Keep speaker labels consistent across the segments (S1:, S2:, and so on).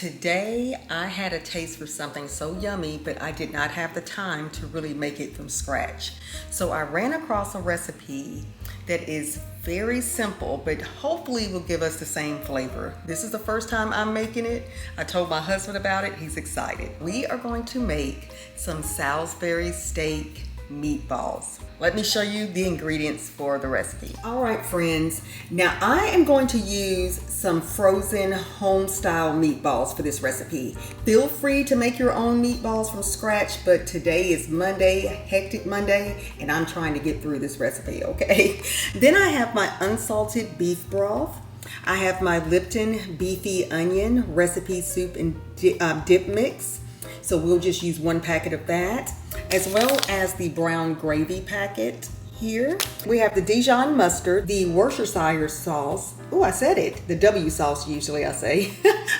S1: Today I had a taste for something so yummy, but I did not have the time to really make it from scratch. So I ran across a recipe that is very simple, but hopefully will give us the same flavor. This is the first time I'm making it. I told my husband about it, he's excited. We are going to make some Salisbury Steak Meatballs. Let me show you the ingredients for the recipe. All right, friends. Now I am going to use some frozen home-style meatballs for this recipe. Feel free to make your own meatballs from scratch, but today is Monday, hectic Monday, and I'm trying to get through this recipe, okay? Then I have my unsalted beef broth. I have my Lipton beefy onion recipe soup and dip mix. So we'll just use one packet of that, as well as the brown gravy packet here. We have the Dijon mustard, the Worcestershire sauce. Oh, I said it. The W sauce, usually I say.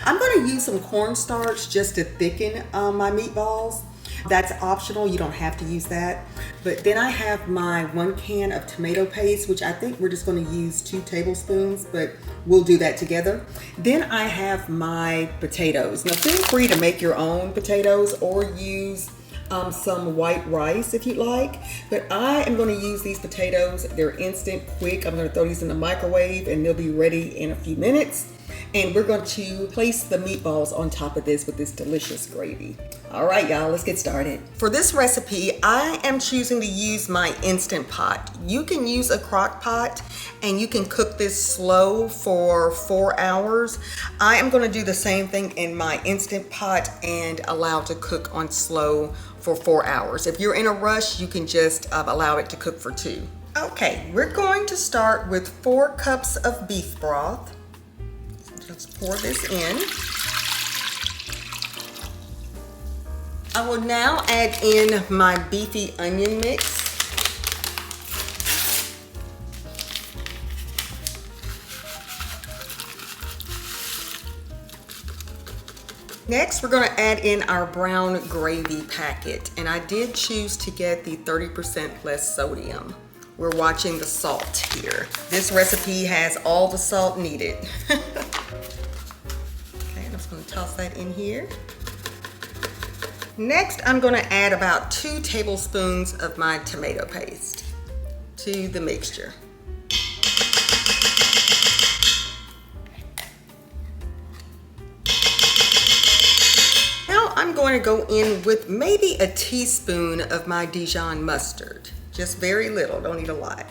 S1: I'm gonna use some cornstarch just to thicken my meatballs. That's optional, you don't have to use that. But then I have my 1 can of tomato paste, which I think we're just gonna use 2 tablespoons, but we'll do that together. Then I have my potatoes. Now feel free to make your own potatoes or use some white rice if you'd like, but I am going to use these potatoes. They're instant, quick. I'm going to throw these in the microwave and they'll be ready in a few minutes. And we're going to place the meatballs on top of this with this delicious gravy. All right, y'all, let's get started. For this recipe, I am choosing to use my Instant Pot. You can use a crock pot and you can cook this slow for 4 hours. I am going to do the same thing in my Instant Pot and allow it to cook on slow for 4 hours. If you're in a rush, you can just allow it to cook for 2. Okay, we're going to start with 4 cups of beef broth. Let's pour this in. I will now add in my beefy onion mix. Next, we're going to add in our brown gravy packet, and I did choose to get the 30% less sodium. We're watching the salt here. This recipe has all the salt needed. Okay, I'm just going to toss that in here. Next, I'm going to add about 2 tablespoons of my tomato paste to the mixture. Now I'm going to go in with maybe a teaspoon of my Dijon mustard. Just very little, don't need a lot.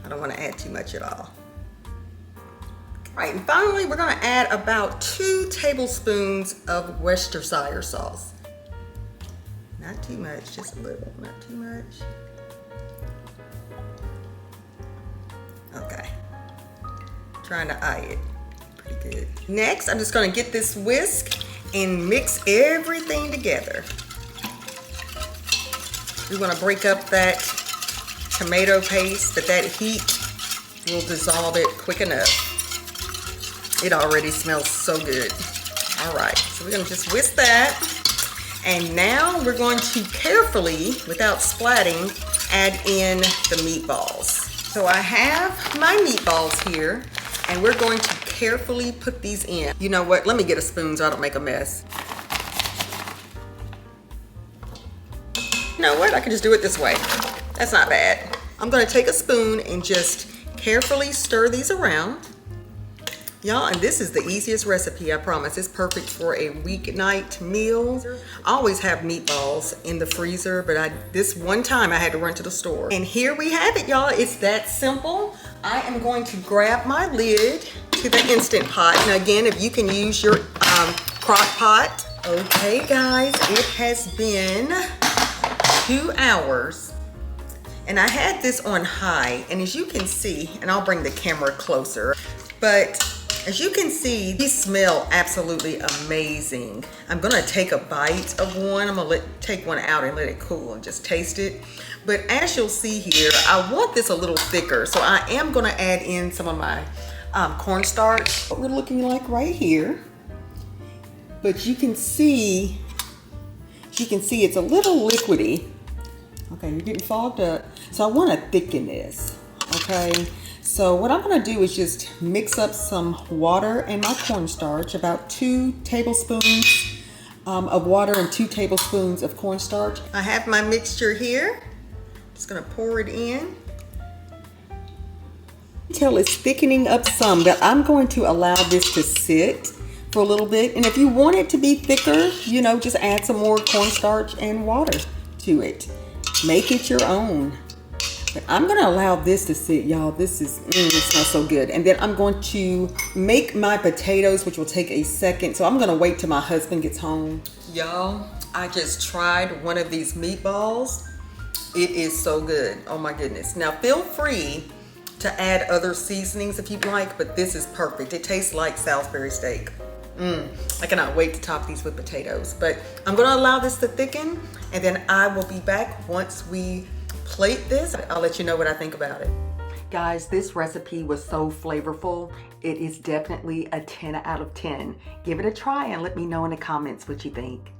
S1: I don't want to add too much at all. All right, and finally we're going to add about 2 tablespoons of Worcestershire sauce. Not too much, just a little, not too much. Okay, trying to eye it, pretty good. Next, I'm just gonna get this whisk and mix everything together. We wanna break up that tomato paste, but that heat will dissolve it quick enough. It already smells so good. All right, so we're gonna just whisk that. And now we're going to carefully, without splatting, add in the meatballs. So I have my meatballs here, and we're going to carefully put these in. You know what, let me get a spoon so I don't make a mess. You know what, I can just do it this way. That's not bad. I'm gonna take a spoon and just carefully stir these around. Y'all, and this is the easiest recipe, I promise. It's perfect for a weeknight meal. I always have meatballs in the freezer, but this one time I had to run to the store. And here we have it, y'all. It's that simple. I am going to grab my lid to the Instant Pot. Now again, if you can use your crock pot. Okay, guys, it has been 2 hours. And I had this on high, and as you can see, and I'll bring the camera closer, but as you can see, these smell absolutely amazing. I'm gonna take a bite of one. I'm gonna take one out and let it cool and just taste it. But as you'll see here, I want this a little thicker, so I am gonna add in some of my cornstarch. What we're looking like right here. But you can see it's a little liquidy. Okay, you're getting fogged up. So I wanna thicken this, okay? So what I'm gonna do is just mix up some water and my cornstarch, about 2 tablespoons of water and 2 tablespoons of cornstarch. I have my mixture here. Just gonna pour it in. Until it's thickening up some, but I'm going to allow this to sit for a little bit. And if you want it to be thicker, you know, just add some more cornstarch and water to it. Make it your own. But I'm gonna allow this to sit, y'all. This is, it smells so good. And then I'm going to make my potatoes, which will take a second. So I'm gonna wait till my husband gets home. Y'all, I just tried one of these meatballs. It is so good, oh my goodness. Now feel free to add other seasonings if you'd like, but this is perfect. It tastes like Salisbury steak. I cannot wait to top these with potatoes. But I'm gonna allow this to thicken, and then I will be back once we plate this. I'll let you know what I think about it. Guys, this recipe was so flavorful. It is definitely a 10 out of 10. Give it a try and let me know in the comments what you think.